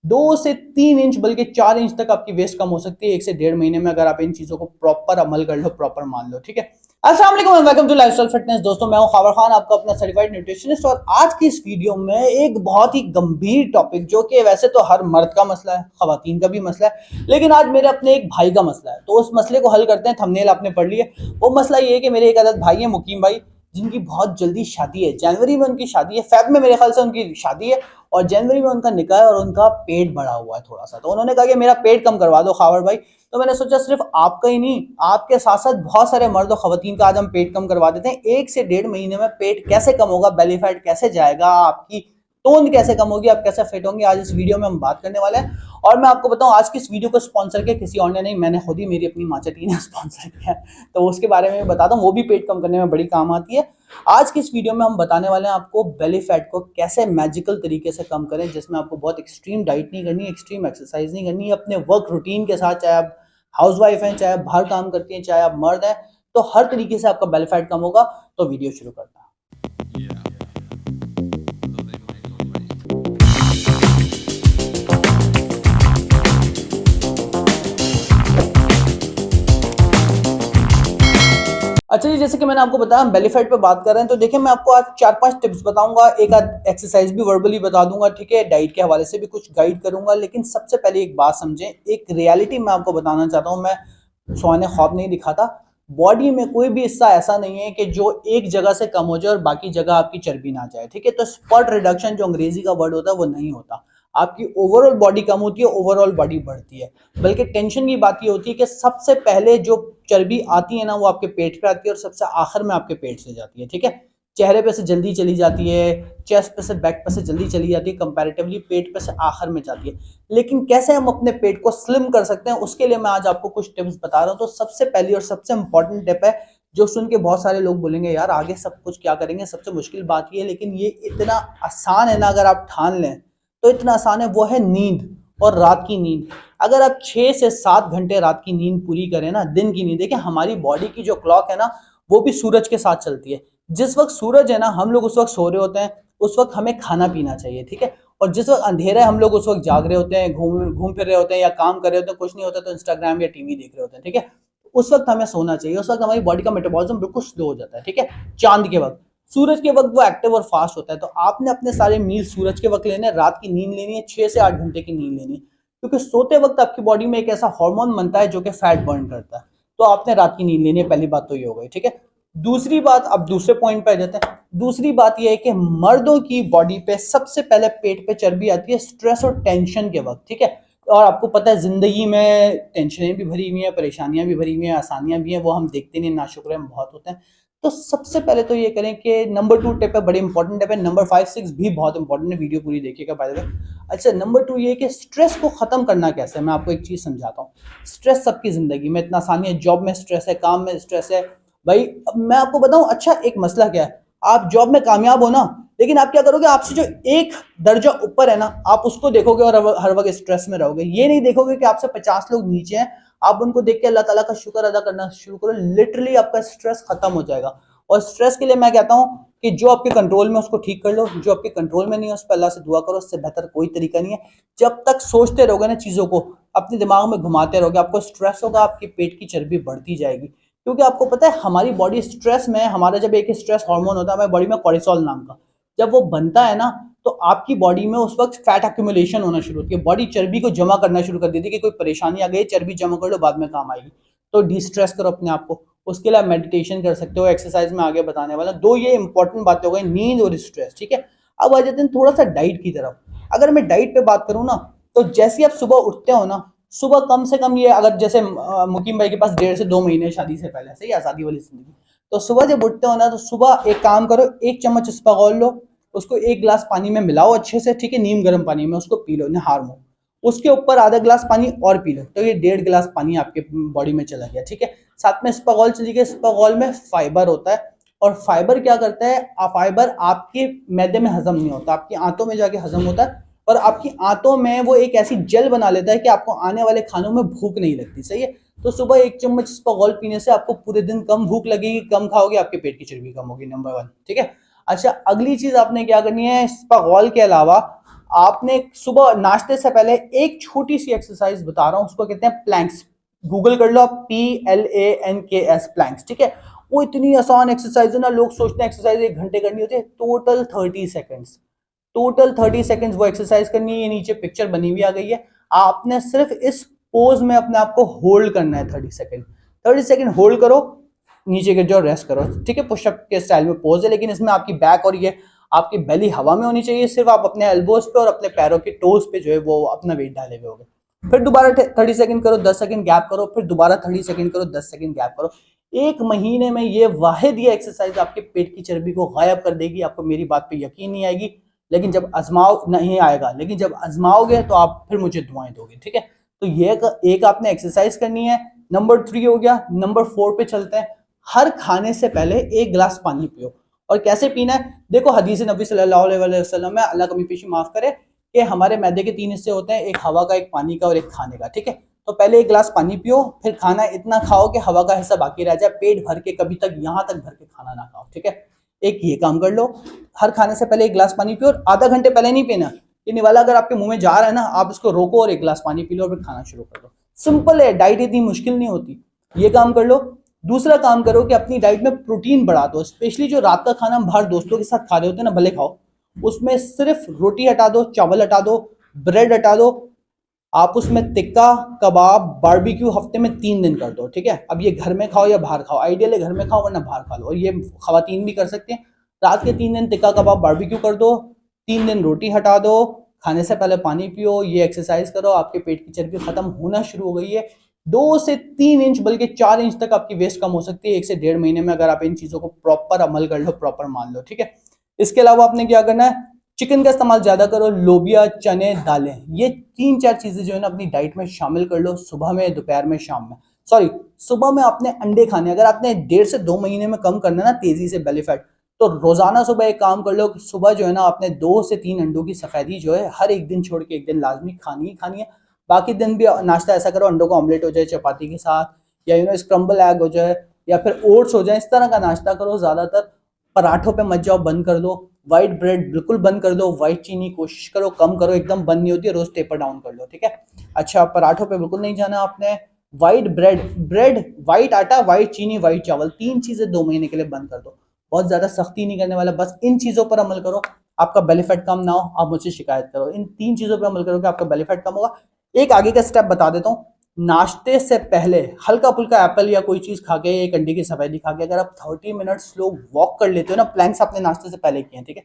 2 से 3 इंच बल्कि 4 इंच तक आपकी वेस्ट कम हो सकती है 1 से 1.5 महीने में, अगर आप इन चीजों को प्रॉपर अमल कर लो, प्रॉपर मान लो। ठीक है, अस्सलाम वालेकुम, वेलकम टू लाइफस्टाइल फिटनेस। दोस्तों, मैं हूं खावर खान, आपका अपना सर्टिफाइड न्यूट्रिशनिस्ट। और आज की इस वीडियो में एक बहुत ही गंभीर टॉपिक, जो कि वैसे तो हर मर्द का मसला है, खवातीन का भी मसला है, लेकिन आज मेरे अपने एक भाई का मसला है, तो उस मसले को हल करते हैं। थंबनेल आपने पढ़ लिया। वो मसला ये है कि मेरे एक अदद भाई है, मुकीम भाई, जिनकी बहुत जल्दी शादी है। जनवरी में उनकी शादी है, फेब में मेरे ख्याल से उनकी शादी है, और जनवरी में उनका निकाह है, और उनका पेट बढ़ा हुआ है थोड़ा सा। तो उन्होंने कहा कि मेरा पेट कम करवा दो खावर भाई। तो मैंने सोचा सिर्फ आपका ही नहीं, आपके साथ साथ बहुत सारे मर्द और खवातीन का आज हम पेट कम करवा देते हैं। 1 से 1.5 महीने में पेट कैसे कम होगा, बेली फैट कैसे जाएगा, आपकी टोन कैसे कम होगी, आप कैसे फिट होंगे, आज इस वीडियो में हम बात करने वाले हैं। और मैं आपको बताऊं, आज की इस वीडियो को स्पॉन्सर किया किसी और ने नहीं, मैंने खुद ही, मेरी अपनी माचटी ने स्पॉन्सर किया है। तो उसके बारे में बताता हूँ, वो भी पेट कम करने में बड़ी काम आती है। आज की इस वीडियो में हम बताने वाले हैं आपको बेली फैट को कैसे मैजिकल तरीके से कम करें, जिसमें आपको बहुत एक्सट्रीम डाइट नहीं करनी, एक्सट्रीम एक्सरसाइज नहीं करनी, अपने वर्क रूटीन के साथ, चाहे आप हाउस वाइफ हैं, चाहे आप बाहर काम करती हैं, चाहे आप मर्द हैं, तो हर तरीके से आपका बेली फैट कम होगा। तो वीडियो शुरू करता है। अच्छा जी, जैसे कि मैंने आपको बताया, हम बेली फैट पे बात कर रहे हैं, तो देखिए मैं आपको आज 4-5 टिप्स बताऊंगा, एक आध एक्सरसाइज भी वर्बली बता दूंगा। ठीक है, डाइट के हवाले से भी कुछ गाइड करूंगा। लेकिन सबसे पहले एक बात समझें, एक रियलिटी मैं आपको बताना चाहता हूं। मैं सुहाने ख्वाब नहीं दिखाता। बॉडी में कोई भी हिस्सा ऐसा नहीं है कि जो एक जगह से कम हो जाए और बाकी जगह आपकी चर्बी ना जाए। ठीक है, तो स्पॉट रिडक्शन जो अंग्रेजी का वर्ड होता है वो नहीं होता। आपकी ओवरऑल बॉडी कम होती है, ओवरऑल बॉडी बढ़ती है। बल्कि टेंशन की बात ये होती है कि सबसे पहले जो चर्बी आती है ना, वो आपके पेट पे आती है, और सबसे आखिर में आपके पेट से जाती है। ठीक है, चेहरे पे से जल्दी चली जाती है, चेस्ट पे से, बैक पे से जल्दी चली जाती है, कंपैरेटिवली पेट पे से आखिर में जाती है। लेकिन कैसे हम अपने पेट को स्लिम कर सकते हैं, उसके लिए मैं आज आपको कुछ टिप्स बता रहा हूं। तो सबसे पहली और सबसे इंपॉर्टेंट टिप है, जो सुन के बहुत सारे लोग बोलेंगे यार आगे सब कुछ क्या करेंगे, सबसे मुश्किल बात ये है, लेकिन ये इतना आसान है ना, अगर आप ठान लें तो इतना आसान है। वो है नींद, और रात की नींद। अगर आप 6 से 7 घंटे रात की नींद पूरी करें ना, दिन की नींद, देखिए हमारी बॉडी की जो क्लॉक है ना, वो भी सूरज के साथ चलती है। जिस वक्त सूरज है ना, हम लोग उस वक्त सो रहे होते हैं, उस वक्त हमें खाना पीना चाहिए। ठीक है, और जिस वक्त अंधेरा है, हम लोग उस वक्त जाग रहे होते हैं, घूम घूम फिर रहे होते हैं, या काम कर रहे होते हैं, कुछ नहीं होता तो इंस्टाग्राम या टीवी देख रहे होते हैं। ठीक है, उस वक्त हमें सोना चाहिए। उस वक्त हमारी बॉडी का मेटाबॉलिज्म बिल्कुल स्लो हो जाता है। ठीक है, चांद के वक्त, सूरज के वक्त वो एक्टिव और फास्ट होता है। तो आपने अपने सारे मील सूरज के वक्त लेने, रात की नींद लेनी है, 6 से 8 घंटे की नींद लेनी है। क्योंकि सोते वक्त आपकी बॉडी में एक ऐसा हार्मोन बनता है जो कि फैट बर्न करता है। तो आपने रात की नींद लेनी है, पहली बात तो ये हो गई। ठीक है, दूसरी बात, अब दूसरे पॉइंट पे आ जाते हैं। दूसरी बात यह है कि मर्दों की बॉडी पे सबसे पहले पेट पे चर्बी आती है स्ट्रेस और टेंशन के वक्त। ठीक है, और आपको पता है जिंदगी में टेंशनें भी भरी हुई हैं, परेशानियां भी भरी हुई हैं, आसानियां भी हैं, वो हम देखते नहीं, नाशुक्र हम बहुत होते हैं। तो सबसे पहले तो ये करें कि नंबर 2 टिप है, बड़ी इंपॉर्टेंट टिप है। नंबर 5-6 भी बहुत इंपॉर्टेंट है, वीडियो पूरी देखिएगा बाय द वे। अच्छा, नंबर 2 ये कि स्ट्रेस को खत्म करना कैसे है, मैं आपको एक चीज समझाता हूँ। स्ट्रेस सबकी जिंदगी में इतना आसानी है, जॉब में स्ट्रेस है, काम में स्ट्रेस है भाई। अब मैं आपको बताऊं, अच्छा एक मसला क्या है, आप जॉब में कामयाब हो ना, लेकिन आप क्या करोगे, आपसे जो एक दर्जा ऊपर है ना, आप उसको देखोगे और हर वक्त स्ट्रेस में रहोगे। ये नहीं देखोगे कि आपसे 50 लोग नीचे हैं, आप उनको देख के अल्लाह ताला का शुक्र अदा करना शुरू करो। लिटरली आपका स्ट्रेस खत्म हो जाएगा। और स्ट्रेस के लिए मैं कहता हूं कि जो आपके कंट्रोल में उसको ठीक कर लो, जो आपके कंट्रोल में नहीं है उस पर अल्लाह से दुआ करो, उससे बेहतर कोई तरीका नहीं है। जब तक सोचते रहोगे ना चीजों को, अपने दिमाग में घुमाते रहोगे, आपको स्ट्रेस होगा, आपके पेट की चर्बी बढ़ती जाएगी। क्योंकि आपको पता है हमारी बॉडी स्ट्रेस में, हमारा जब एक स्ट्रेस हार्मोन होता है हमारी बॉडी में, कोर्टिसोल नाम का, जब वो बनता है ना, तो आपकी बॉडी में उस वक्त फैट एक्यूमुलेशन होना शुरू होती है। बॉडी चर्बी को जमा करना शुरू कर देती है कि कोई परेशानी आ गई, चर्बी जमा कर लो, बाद में काम आएगी। तो डिस्ट्रेस करो अपने आप को। उसके लिए आप मेडिटेशन कर सकते हो, एक्सरसाइज में आगे बताने वाला। दो ये इंपॉर्टेंट बातें हो गई, नींद और स्ट्रेस। ठीक है, अब आ जाते हैं थोड़ा सा डाइट की तरफ। अगर मैं डाइट पे बात करूँ ना, तो जैसे आप सुबह उठते हो ना, सुबह कम से कम ये, अगर जैसे मुकीम भाई के पास 1.5 से 2 महीने शादी से पहले, सही है, शादी वाली जिंदगी, तो सुबह जब उठते हो ना, तो सुबह एक काम करो, 1 चम्मच इस्पागोल लो, उसको 1 गिलास पानी में मिलाओ अच्छे से। ठीक है, नीम गर्म पानी में उसको पी लो, निहार लो। उसके ऊपर आधा गिलास पानी और पी लो, तो ये 1.5 गिलास पानी आपके बॉडी में चला गया। ठीक है, साथ में स्पागोल चली गई। स्पागोल में फाइबर होता है, और फाइबर क्या करता है, फाइबर आपके मैदे में हजम नहीं होता, आपकी आंतों में जाके हजम होता है, और आपकी आंतों में वो एक ऐसी जेल बना लेता है कि आपको आने वाले खानों में भूख नहीं लगती। सही है, तो सुबह 1 चम्मच स्पागोल पीने से आपको पूरे दिन कम भूख लगेगी, कम खाओगे, आपके पेट की चर्बी कम होगी। नंबर 1। ठीक है, अच्छा अगली चीज आपने क्या करनी है, स्पागोल के अलावा आपने सुबह नाश्ते से पहले एक छोटी सी एक्सरसाइज बता रहा हूं, उसको कहते हैं प्लैंक्स। गूगल कर लो आप, PLANKS, प्लैंक्स, ठीक है। वो इतनी आसान एक्सरसाइज है ना, लोग सोचते हैं एक्सरसाइज 1 घंटे करनी होती है। टोटल 30 सेकेंड्स, टोटल 30 सेकेंड्स वो एक्सरसाइज करनी है। ये नीचे पिक्चर बनी हुई आ गई है। आपने सिर्फ इस पोज में अपने आप को होल्ड करना है 30 सेकेंड। 30 सेकेंड होल्ड करो, नीचे गिर जाओ, रेस्ट करो, ठीक है। पुशअप के स्टाइल में पोज है, लेकिन इसमें आपकी बैक और ये आपकी बेली हवा में होनी चाहिए। सिर्फ आप अपने एल्बोज पे और अपने पैरों के टोज पे जो है वो अपना वेट डाले हुए होगे। फिर दोबारा 30 सेकेंड करो, 10 सेकेंड गैप करो, फिर दोबारा 30 सेकेंड करो, 10 सेकेंड गैप करो। 1 महीने में ये वाहिद ये एक्सरसाइज आपके पेट की चर्बी को गायब कर देगी। आपको मेरी बात पे यकीन नहीं आएगी, लेकिन जब आजमाओ नहीं आएगा, लेकिन जब आजमाओगे तो आप फिर मुझे दुआएं दोगे, ठीक है। तो ये एक आपने एक्सरसाइज करनी है। नंबर 3 हो गया। नंबर 4 पे चलते हैं। हर खाने से पहले 1 गिलास पानी पियो। और कैसे पीना है, देखो हदीस नबी सल्लल्लाहु अलैहि वसल्लम में, अल्लाह कमी पेशी माफ करे, कि हमारे मैदे के 3 हिस्से होते हैं, एक हवा का, एक पानी का और एक खाने का, ठीक है। तो पहले 1 गिलास पानी पियो, फिर खाना इतना खाओ कि हवा का हिस्सा बाकी रह जाए, पेट भर के, कभी तक यहां तक भर के खाना ना खाओ, ठीक है। एक ये काम कर लो, हर खाने से पहले 1 गिलास पानी पियो। और आधा घंटे पहले नहीं पीना, ये निवाला अगर आपके मुंह में जा रहा है ना, आप इसको रोको और 1 गिलास पानी पी लो और फिर खाना शुरू कर दो। सिंपल है, डाइट इतनी मुश्किल नहीं होती। ये काम कर लो। दूसरा काम करो कि अपनी डाइट में प्रोटीन बढ़ा दो। स्पेशली जो रात का खाना हम बाहर दोस्तों के साथ खा रहे होते हैं ना, भले खाओ, उसमें सिर्फ रोटी हटा दो, चावल हटा दो, ब्रेड हटा दो। आप उसमें टिक्का, कबाब, बारबेक्यू हफ्ते में 3 दिन कर दो, ठीक है। अब ये घर में खाओ या बाहर खाओ, आइडियल है घर में खाओ वरना बाहर खा लो। और ये खवातीन भी कर सकते हैं। रात के 3 दिन टिक्का, कबाब, बारबेक्यू कर दो, 3 दिन रोटी हटा दो, खाने से पहले पानी पियो, ये एक्सरसाइज करो, आपके पेट की चर्बी खत्म होना शुरू हो गई है। 2 से 3 इंच बल्कि 4 इंच तक आपकी वेस्ट कम हो सकती है 1 से 1.5 महीने में, अगर आप इन चीजों को प्रॉपर अमल कर लो, प्रॉपर मान लो, ठीक है। इसके अलावा आपने क्या करना है, चिकन का इस्तेमाल ज्यादा करो, लोबिया, चने, दालें, ये 3-4 चीजें जो है ना अपनी डाइट में शामिल कर लो, सुबह में, दोपहर में, शाम में। सॉरी, सुबह में आपने अंडे खाने, अगर आपने 1.5 से 2 महीने में कम करना है ना तेजी से बेली फैट, तो रोजाना सुबह एक काम कर लो कि सुबह जो है ना आपने 2 से 3 अंडों की सफेदी जो है हर एक दिन छोड़ के एक दिन लाजमी खानी ही खानी है। बाकी दिन भी नाश्ता ऐसा करो, अंडों का ऑमलेट हो जाए चपाती के साथ, या स्क्रम्बल एग हो जाए, या फिर ओट्स हो जाए, इस तरह का नाश्ता करो। ज्यादातर पराठों पे मत जाओ, बंद कर दो। व्हाइट ब्रेड बिल्कुल बंद कर दो। व्हाइट चीनी कोशिश करो कम करो, एकदम बंद नहीं होती है, रोज टेपर डाउन कर लो, ठीक है। अच्छा, पराठों पे बिल्कुल नहीं जाना आपने। व्हाइट ब्रेड, व्हाइट आटा, व्हाइट चीनी, व्हाइट चावल, 3 चीजें 2 महीने के लिए बंद कर दो। बहुत ज्यादा सख्ती नहीं करने वाला, बस इन चीजों पर अमल करो। आपका बेली फैट कम ना हो, आप मुझसे शिकायत करो। इन 3 चीजों पर अमल करोगे आपका बेली फैट कम होगा। एक आगे का स्टेप बता देता हूँ। नाश्ते से पहले हल्का फुल्का एप्पल या कोई चीज खा के, एक अंडे की सफेदी खा के, अगर आप 30 मिनट स्लो वॉक कर लेते हो ना, प्लैंक्स आपने नाश्ते से पहले किए हैं, ठीक है।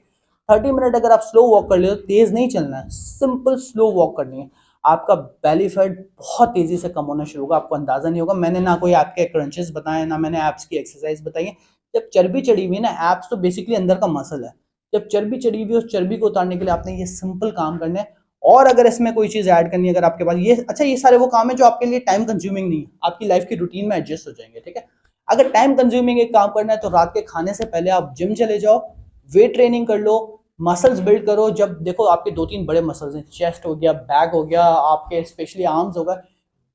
30 मिनट अगर आप स्लो वॉक कर लेते हो, तेज नहीं चलना है, सिंपल स्लो वॉक करनी है, आपका बेली फैट बहुत तेजी से कम होना शुरू होगा, आपको अंदाजा नहीं होगा। मैंने ना कोई आपके क्रंचेस बताए, ना मैंने एप्स की एक्सरसाइज बताई है। जब चर्बी चढ़ी हुई है ना, एप्स तो बेसिकली अंदर का मसल है, जब चर्बी चढ़ी हुई है, उस चर्बी को उतारने के लिए आपने ये सिंपल काम करने हैं। और अगर इसमें कोई चीज ऐड करनी है, अगर आपके पास ये, अच्छा, ये सारे वो काम है जो आपके लिए टाइम कंज्यूमिंग नहीं है, आपकी लाइफ की रूटीन में एडजस्ट हो जाएंगे, ठीक है। अगर टाइम कंज्यूमिंग एक काम करना है तो रात के खाने से पहले आप जिम चले जाओ, वेट ट्रेनिंग कर लो, मसल्स बिल्ड करो। जब देखो आपके 2-3 बड़े मसल्स हैं, चेस्ट हो गया, बैक हो गया, आपके स्पेशली आर्म्स हो गए,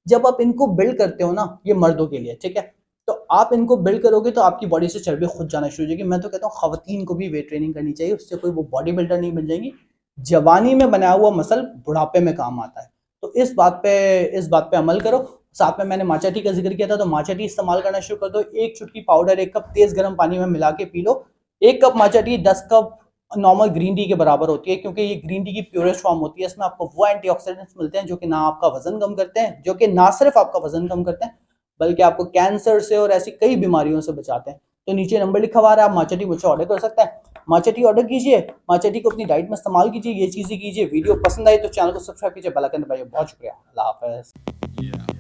जब आप इनको बिल्ड करते हो ना, ये मर्दों के लिए, ठीक है, तो आप इनको बिल्ड करोगे तो आपकी बॉडी से चर्बी खुद जाना शुरू हो जाएगी। मैं तो कहता हूँ खवातीन को भी वेट ट्रेनिंग करनी चाहिए, उससे कोई वो बॉडी बिल्डर नहीं बन जाएंगी। जवानी में बनाया हुआ मसल बुढ़ापे में काम आता है। तो इस बात पे अमल करो। साथ में मैंने माचा टी का जिक्र किया था, तो माचा टी इस्तेमाल करना शुरू कर दो। 1 चुटकी पाउडर 1 कप तेज गर्म पानी में मिला के P low. 1 cup matcha tea 10 cup normal green tea के बराबर होती है, क्योंकि ये ग्रीन टी की प्योरेस्ट फॉर्म होती है। इसमें आपको वो एंटीऑक्सीडेंट्स मिलते हैं जो कि ना आपका वजन कम करते हैं, जो कि ना सिर्फ आपका वजन कम करते हैं, बल्कि आपको कैंसर से और ऐसी कई बीमारियों से बचाते हैं। तो नीचे नंबर लिखा हुआ है, आप माचा टी मुझसे ऑर्डर कर सकते हैं। माचा टी ऑर्डर कीजिए, माचा टी को अपनी डाइट में इस्तेमाल कीजिए, ये चीजें कीजिए। वीडियो पसंद आई तो चैनल को सब्सक्राइब कीजिए, बेल आइकन दबाइए। बहुत शुक्रिया, अल्लाह हाफिज़।